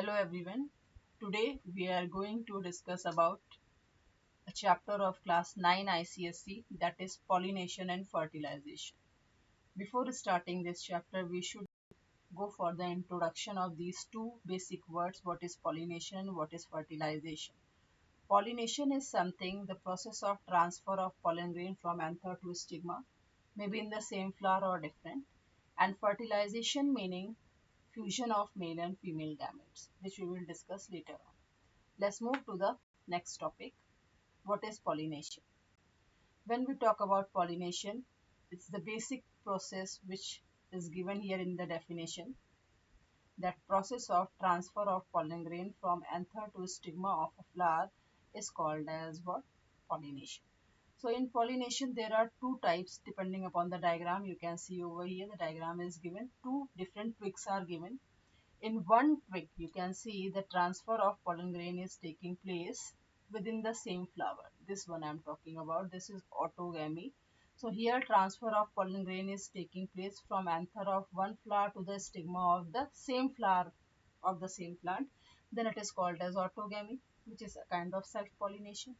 Hello everyone. Today we are going to discuss about a chapter of class 9 ICSE, that is pollination and fertilization. Before starting this chapter, we should go for the introduction of these two basic words, what is pollination and what is fertilization. Pollination is something, the process of transfer of pollen grain from anther to stigma, maybe in the same flower or different, and fertilization meaning fusion of male and female gametes, which we will discuss later on. Let's move to the next topic. What is pollination? When we talk about pollination, it's the basic process which is given here in the definition. That process of transfer of pollen grain from anther to stigma of a flower is called as what? Pollination. So in pollination there are two types depending upon the diagram. You can see over here the diagram is given. Two different twigs are given. In one twig, you can see the transfer of pollen grain is taking place within the same flower. This one I am talking about. This is autogamy. So here transfer of pollen grain is taking place from anther of one flower to the stigma of the same flower of the same plant. Then it is called as autogamy, which is a kind of self-pollination.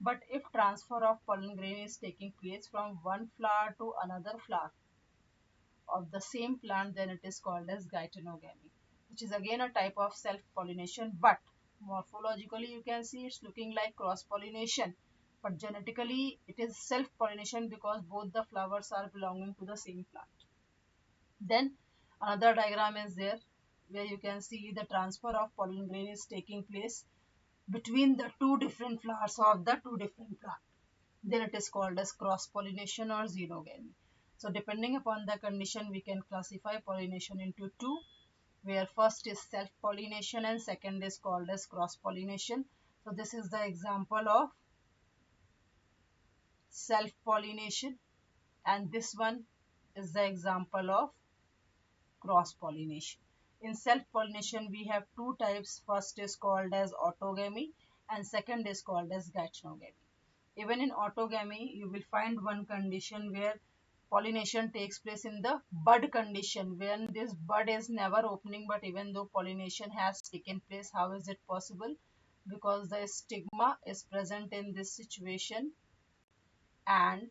But if transfer of pollen grain is taking place from one flower to another flower of the same plant, then it is called as gytonogamy, which is again a type of self-pollination, but morphologically you can see it's looking like cross-pollination, but genetically it is self-pollination because both the flowers are belonging to the same plant. Then another diagram is there where you can see the transfer of pollen grain is taking place between the two different flowers of the two different plants. Then it is called as cross-pollination or xenogamy. So depending upon the condition, we can classify pollination into two, where first is self-pollination and second is called as cross-pollination. So this is the example of self-pollination and this one is the example of cross-pollination. In self-pollination, we have two types. First is called as autogamy and second is called as gytonogamy. Even in autogamy, you will find one condition where pollination takes place in the bud condition, when this bud is never opening, but even though pollination has taken place, how is it possible? Because the stigma is present in this situation and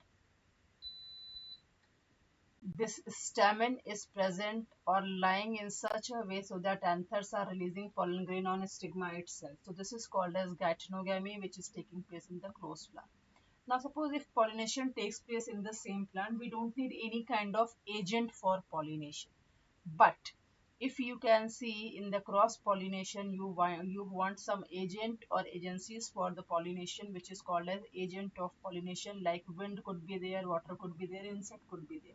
this stamen is present or lying in such a way so that anthers are releasing pollen grain on stigma itself. So this is called as gytonogamy, which is taking place in the closed flower. Now suppose if pollination takes place in the same plant, we don't need any kind of agent for pollination. But if you can see in the cross pollination, you want some agent or agencies for the pollination, which is called as agent of pollination, like wind could be there, water could be there, insect could be there.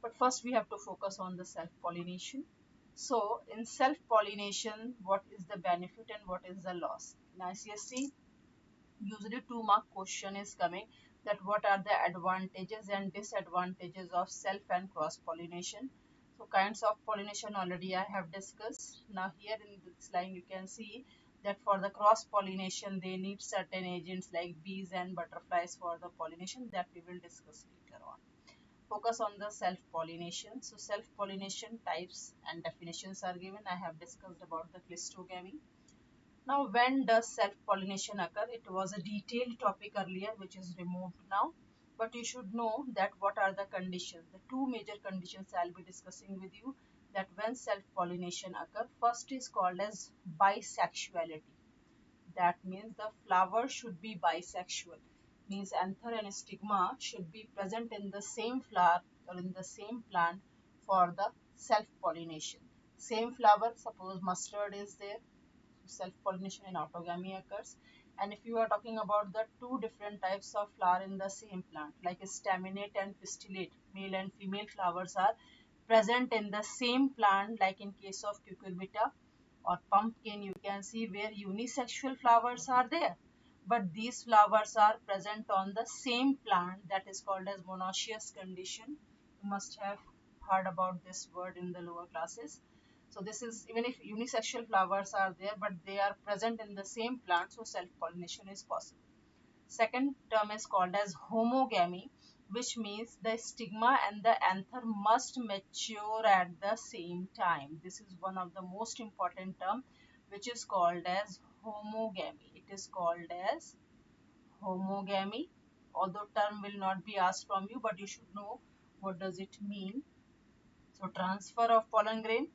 But first we have to focus on the self-pollination. So in self-pollination, what is the benefit and what is the loss? In ICSE, usually 2 mark question is coming that what are the advantages and disadvantages of self and cross pollination. So kinds of pollination already I have discussed. Now here in this line you can see that for the cross pollination they need certain agents like bees and butterflies for the pollination, that we will discuss later on. Focus on the self pollination. So self pollination types and definitions are given. I have discussed about the cleistogamy. Now, when does self-pollination occur? It was a detailed topic earlier which is removed now. But you should know that what are the conditions. The two major conditions I'll be discussing with you, that when self-pollination occur. First is called as bisexuality. That means the flower should be bisexual. Means anther and stigma should be present in the same flower or in the same plant for the self-pollination. Same flower, suppose mustard is there, self-pollination and autogamy occurs. And if you are talking about the two different types of flower in the same plant, like staminate and pistillate, male and female flowers are present in the same plant, like in case of cucurbita or pumpkin, you can see where unisexual flowers are there, but these flowers are present on the same plant, that is called as monoecious condition. You must have heard about this word in the lower classes. So this is, even if unisexual flowers are there, but they are present in the same plant, so self-pollination is possible. Second term is called as homogamy, which means the stigma and the anther must mature at the same time. This is one of the most important term which is called as homogamy. It is called as homogamy. Although term will not be asked from you, but you should know what does it mean. So transfer of pollen grain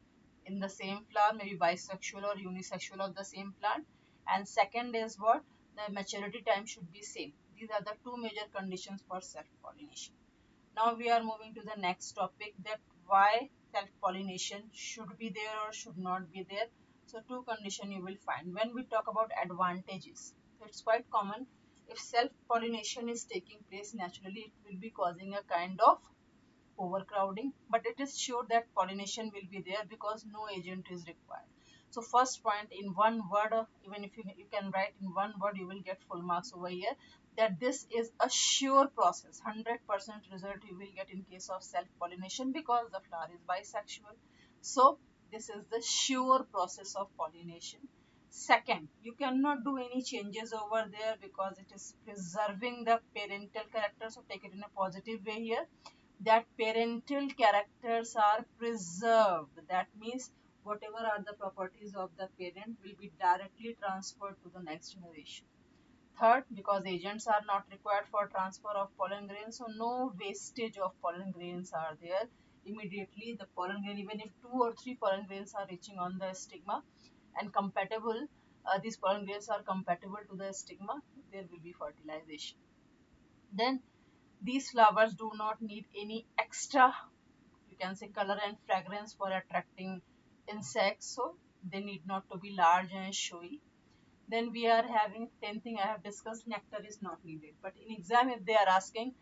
in the same flower, maybe bisexual or unisexual of the same plant. And second is what? The maturity time should be same. These are the two major conditions for self-pollination. Now we are moving to the next topic, that why self-pollination should be there or should not be there. So two conditions you will find. When we talk about advantages, so it's quite common. If self-pollination is taking place naturally, it will be causing a kind of overcrowding, but it is sure that pollination will be there because no agent is required. So first point, in one word, even if you can write in one word, you will get full marks over here, that this is a sure process. 100% result you will get in case of self pollination because the flower is bisexual. So this is the sure process of pollination. Second, you cannot do any changes over there because it is preserving the parental character. So take it in a positive way here, that parental characters are preserved. That means whatever are the properties of the parent will be directly transferred to the next generation. Third, because agents are not required for transfer of pollen grains, so no wastage of pollen grains are there. Immediately the pollen grain, even if 2 or 3 pollen grains are reaching on the stigma and compatible, these pollen grains are compatible to the stigma, there will be fertilization. Then these flowers do not need any extra, you can say, color and fragrance for attracting insects, so they need not to be large and showy. Then we are having 10th thing I have discussed, nectar is not needed. But in exam if they are asking,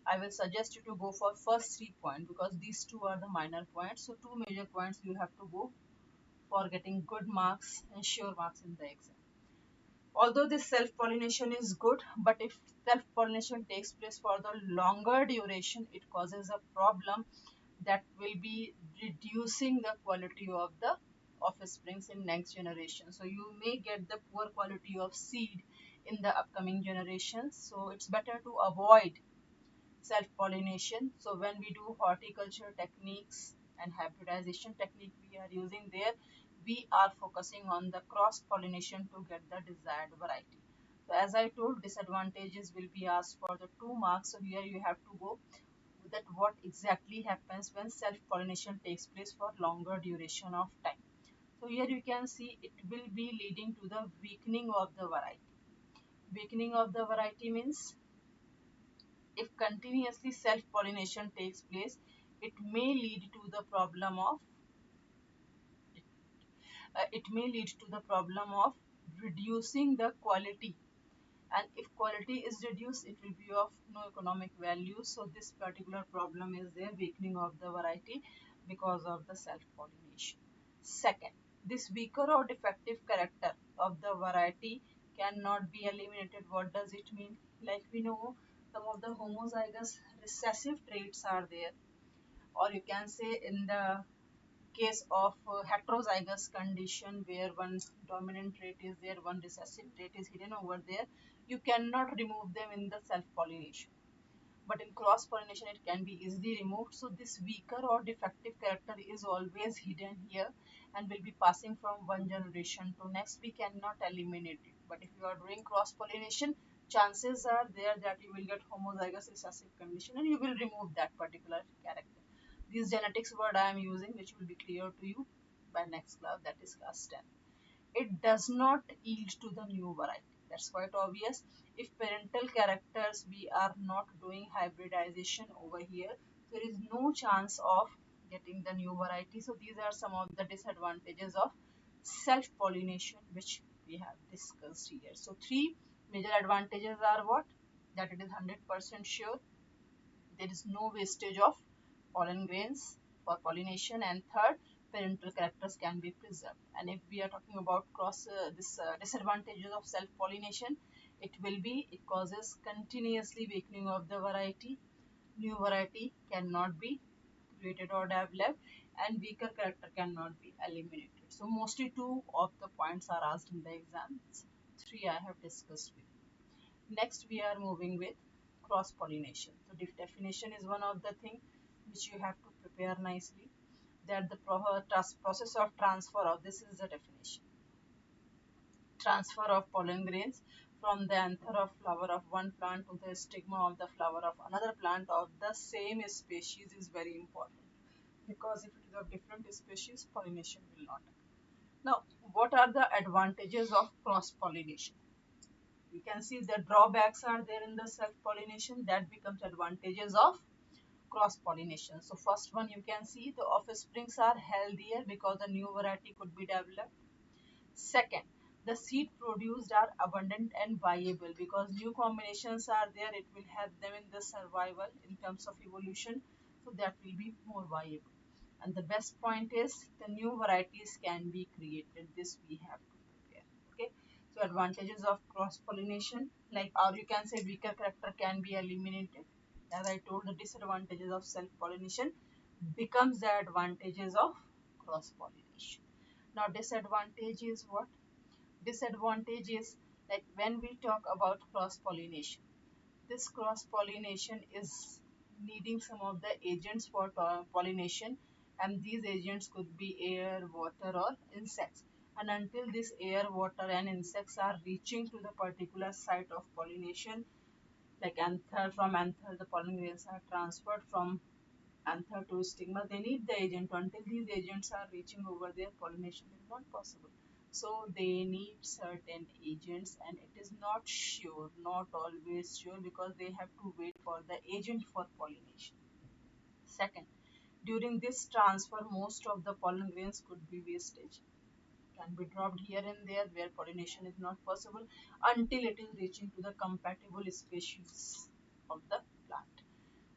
I will suggest you to go for first 3 points because these two are the minor points. So two major points you have to go for getting good marks and sure marks in the exam. Although this self-pollination is good, but if self-pollination takes place for the longer duration, it causes a problem that will be reducing the quality of the offsprings in next generation. So you may get the poor quality of seed in the upcoming generations. So it's better to avoid self-pollination. So when we do horticulture techniques and hybridization technique we are using there, we are focusing on the cross-pollination to get the desired variety. So as I told, disadvantages will be asked for the 2 marks. So here you have to go that what exactly happens when self-pollination takes place for longer duration of time. So here you can see it will be leading to the weakening of the variety. Weakening of the variety means if continuously self-pollination takes place, it may lead to the problem of reducing the quality, and if quality is reduced it will be of no economic value. So this particular problem is there, weakening of the variety because of the self-pollination. Second, this weaker or defective character of the variety cannot be eliminated. What does it mean? Like we know some of the homozygous recessive traits are there, or you can say in the case of heterozygous condition where one dominant trait is there, one recessive trait is hidden over there, you cannot remove them in the self-pollination. But in cross-pollination, it can be easily removed. So this weaker or defective character is always hidden here and will be passing from one generation to next. We cannot eliminate it. But if you are doing cross-pollination, chances are there that you will get homozygous recessive condition and you will remove that particular character. These genetics word I am using, which will be clear to you by next class, that is class 10. It does not yield to the new variety. That's quite obvious. If parental characters, we are not doing hybridization over here, there is no chance of getting the new variety. So these are some of the disadvantages of self-pollination which we have discussed here. So three major advantages are what? That it is 100% sure, there is no wastage of pollen grains for pollination, and third, parental characters can be preserved. And if we are talking about disadvantages of self pollination, it will be, it causes continuously weakening of the variety, new variety cannot be created or developed, and weaker character cannot be eliminated. So mostly two of the points are asked in the exams, three I have discussed with. Next, we are moving with cross pollination. So, definition is one of the thing which you have to prepare nicely. That the process of transfer of, this is the definition. Transfer of pollen grains from the anther of flower of one plant to the stigma of the flower of another plant of the same species is very important, because if it is of different species, pollination will not occur. Now, what are the advantages of cross pollination? You can see the drawbacks are there in the self pollination, that becomes advantages of cross pollination. So first one, you can see the offsprings are healthier because a new variety could be developed. Second, the seed produced are abundant and viable because new combinations are there. It will help them in the survival in terms of evolution. So that will be more viable. And the best point is the new varieties can be created. This we have to prepare. Okay. So advantages of cross pollination, like, or you can say weaker character can be eliminated. As I told, the disadvantages of self pollination becomes the advantages of cross pollination. Now disadvantage is what? Disadvantage is, like, when we talk about cross pollination, this cross pollination is needing some of the agents for pollination, and these agents could be air, water, or insects. And until this air, water, and insects are reaching to the particular site of pollination, like anther, from anther the pollen grains are transferred from anther to stigma, they need the agent. Until these agents are reaching over there, pollination is not possible. So they need certain agents, and it is not sure, not always sure, because they have to wait for the agent for pollination. Second, during this transfer, most of the pollen grains could be wastage, can be dropped here and there where pollination is not possible until it is reaching to the compatible species of the plant.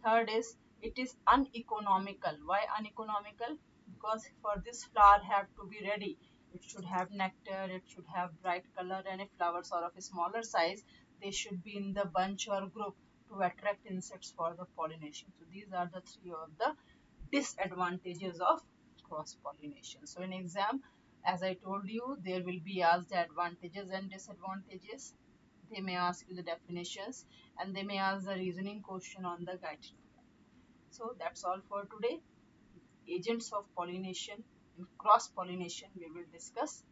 Third is, it is uneconomical. Why uneconomical? Because for this flower have to be ready, it should have nectar, it should have bright color, and if flowers are of a smaller size, they should be in the bunch or group to attract insects for the pollination. So these are the three of the disadvantages of cross pollination. So in exam, as I told you, there will be asked the advantages and disadvantages. They may ask you the definitions, and they may ask the reasoning question on the guide. So that's all for today. Agents of pollination, in cross pollination we will discuss.